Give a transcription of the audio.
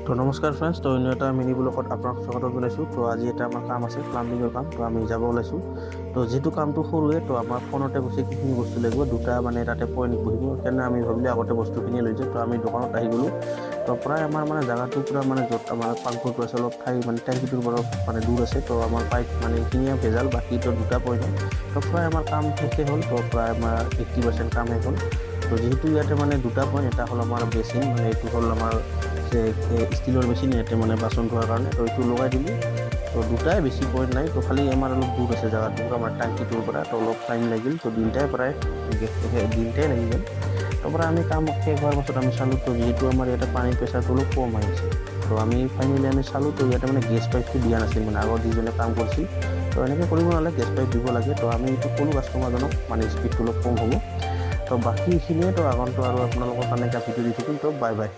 তো নমস্কাৰ ফ্ৰেণ্ডছ, তো অন্য এটা মিনি ব্লগত আপোনাক স্বাগত জনাইছোঁ। তো আজি এটা আমাৰ কাম আছে, প্লাম্বিঙৰ কাম। তো আমি যাব ওলাইছোঁ। তো যিটো কামটো সৰুৱে, তো আমাৰ ফোনতে বস্তু কিখিনি বস্তু লাগিব, দুটা মানে তাতে পইণ্ট বহিব। সেইকাৰণে আমি ভাবিলোঁ আগতে বস্তুখিনি লৈ যাওঁ। তো আমি দোকানত আহি গ'লোঁ। তো প্ৰায় আমাৰ মানে জেগাটো পূৰা মানে য'ত আমাৰ পাংখৰটো আছে অলপ ঠাই মানে টেংকিটোৰ পৰা মানে দূৰ আছে। তো আমাৰ পাইপ মানে এইখিনিয়ে ভেজাল, বাকী তো দুটা পইণ্ট। তো প্ৰায় আমাৰ কাম শেষে হ'ল। তো প্ৰায় আমাৰ 80% কাম শেষ হ'ল। তো যিহেতু ইয়াতে মানে দুটা পইণ্ট, এটা হ'ল আমাৰ বেচিন, মানে এইটো হ'ল আমাৰ ষ্টিলৰ মেচিন, ইয়াতে মানে বাচন ধোৱাৰ কাৰণে। তো এইটো লগাই দিলোঁ। তো দুটাই, বেছি পইণ্ট নাই। তো খালি আমাৰ অলপ দূৰ আছে জেগাটোৰ আমাৰ টাংকিটোৰ পৰা। তো অলপ টাইম লাগিল। তো দিনটাই প্ৰায় দিনটাই লাগি গ'ল। তাৰপৰা আমি কাম শেষ হোৱাৰ পাছত আমি চালোঁ, তো যিহেতু আমাৰ ইয়াতে পানীৰ প্ৰেছাৰটো অলপ কম আহিছে। তো আমি ফাইনেলি আমি চালোঁ, তো ইয়াতে মানে গেছ পাইপটো দিয়া নাছিল, মানে আগৰ যিজনে কাম কৰিছিল। তো এনেকৈ কৰিব নালাগে, গেছ পাইপ দিব লাগে। তো আমি এইটো ক'লোঁ কাষ্টমাৰজনক, মানে স্পীডটো অলপ কম হ'ব। তো বাকী এইখিনিয়ে। তো আগন্তুক আৰু আপোনালোকৰ কাৰণে এটা ভিডিঅ' দি থাকিম। তো বাই বাই।